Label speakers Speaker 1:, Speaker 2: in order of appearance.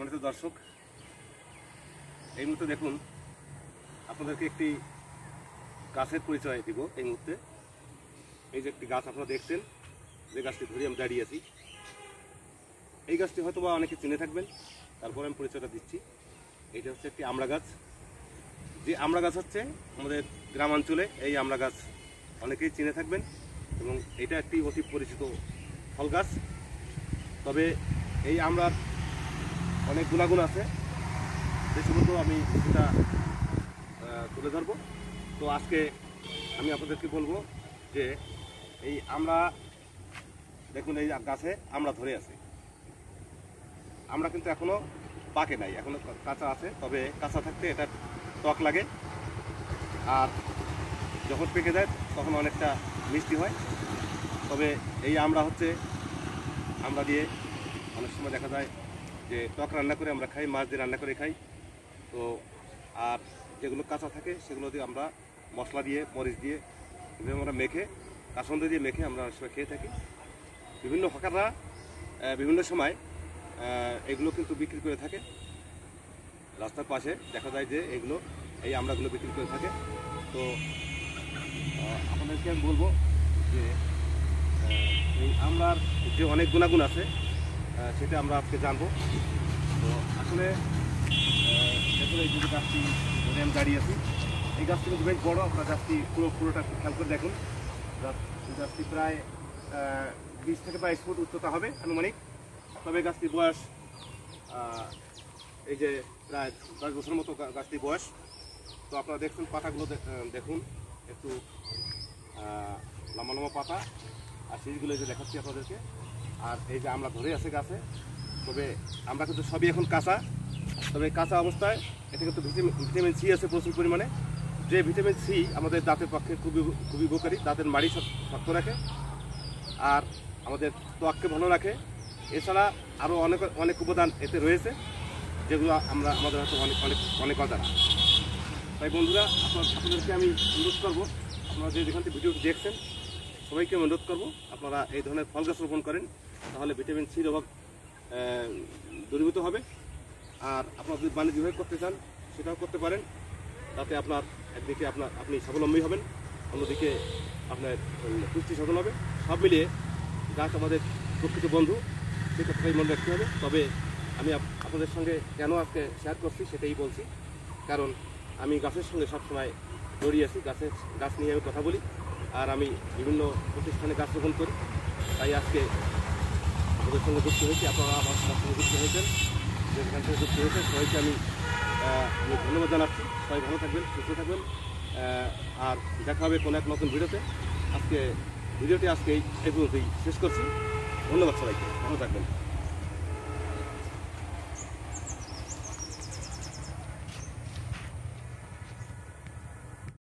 Speaker 1: সম্মানিত দর্শক, এই মুহূর্তে দেখুন আপনাদেরকে একটি গাছের পরিচয় দিব। এই মুহূর্তে এই যে একটি গাছ আপনারা দেখছেন, যে গাছটি ধরে আমি দাঁড়িয়ে আছি, এই গাছটি হয়তো বা অনেকে চিনে থাকবেন, তারপরে আমি পরিচয়টা দিচ্ছি। এইটা হচ্ছে একটি আমড়া গাছ। যে আমড়া গাছ হচ্ছে আমাদের গ্রামাঞ্চলে এই আমড়া গাছ অনেকেই চিনে থাকবেন এবং এটা একটি অতি পরিচিত ফল গাছ। তবে এই আমড়ার অনেক গুণাগুণ আছে, যে সেগুলো আমি সেটা তুলে ধরবো। তো আজকে আমি আপনাদেরকে বলবো যে এই আমরা দেখুন এই গাছে আমরা ধরে আছে, আমরা কিন্তু এখনো পাকে নাই, এখনো কাঁচা আছে। তবে কাঁচা থাকতে এটা টক লাগে, আর যখন পেকে যায় তখন অনেকটা মিষ্টি হয়। তবে এই আমরা হচ্ছে আমরা দিয়ে অনেক সময় দেখা যায় যে টক রান্না করে আমরা খাই, মাছ দিয়ে রান্না করে খাই। তো আর যেগুলো কাঁচা থাকে সেগুলো দিয়ে আমরা মশলা দিয়ে, মরিচ দিয়ে আমরা মেখে, কাসন্দ দিয়ে মেখে আমরা অনেক সময় খেয়ে থাকি। বিভিন্ন হকাররা বিভিন্ন সময় এগুলো কিন্তু বিক্রি করে থাকে, রাস্তার পাশে দেখা যায় যে এগুলো এই আমড়াগুলো বিক্রি করে থাকে। তো আপনাদেরকে আমি বলবো যে এই আমড়ার যে অনেক গুণাগুণ আছে সেটা আমরা আজকে জানবো। তো আসলে দেখুন এই যে গাছটি ধরে আমি দাঁড়িয়ে আছি, এই গাছটি কিন্তু বেশ বড়। আপনার গাছটি পুরোটা খেয়াল করে দেখুন, গাছটি প্রায় 20 থেকে 22 ফুট উচ্চতা হবে আনুমানিক। তবে গাছটির বয়স এই যে প্রায় 10 বছরের মতো গাছটির বয়স। তো আপনারা দেখছেন পাতাগুলো দেখুন, একটু লম্বা লম্বা পাতা, আর সিঁড়িগুলো যে দেখাচ্ছি আপনাদেরকে। আর এই যে আমরা ধরে আছে গাছে, তবে আমরা কিন্তু সবই এখন কাঁচা। তবে কাঁচা অবস্থায় এটা কিন্তু ভিটামিন সি আছে প্রচুর পরিমাণে, যে ভিটামিন সি আমাদের দাঁতের পক্ষে খুবই উপকারী, দাঁতের মাড়ি শক্ত রাখে আর আমাদের ত্বককে ভালো রাখে। এছাড়া আরও অনেক উপাদান এতে রয়েছে, যেগুলো আমাদের হয়তো অনেক অজানা। তাই বন্ধুরা, আপনাদেরকে আমি অনুরোধ করবো, আপনারা যেখান থেকে ভিডিওটি দেখছেন সবাইকে অনুরোধ করবো আপনারা এই ধরনের ফল গাছ রোপণ করেন, তাহলে ভিটামিন সির অভাব দূরীভূত হবে। আর আপনারা যদি বাণিজ্যিকভাবে করতে চান সেটাও করতে পারেন, তাতে আপনার একদিকে আপনি স্বাবলম্বী হবেন, অন্যদিকে আপনার পুষ্টি সাধন হবে। সব মিলিয়ে গাছ আমাদের প্রকৃত বন্ধু, সে কথাটাই মনে রাখতে হবে। তবে আমি আপনাদের সঙ্গে কেন আজকে শেয়ার করছি সেটাই বলছি, কারণ আমি গাছের সঙ্গে সবসময় জড়িয়ে আছি, গাছ নিয়ে আমি কথা বলি, আর আমি বিভিন্ন প্রতিষ্ঠানে গাছ রোপণ করি। তাই আজকে আপনাদের সঙ্গে যুক্ত হয়েছি, আপনারা আমার সঙ্গে যুক্ত হয়েছেন, যেখান থেকে যুক্ত হয়েছেন সবাইকে আমি ধন্যবাদ জানাচ্ছি। সবাই ভালো থাকবেন, সুস্থ থাকবেন, আর দেখা হবে কোনো এক নতুন ভিডিওতে। ভিডিওটি আজকে এই পর্যন্তই শেষ করছি। ধন্যবাদ সবাইকে, ভালো থাকবেন।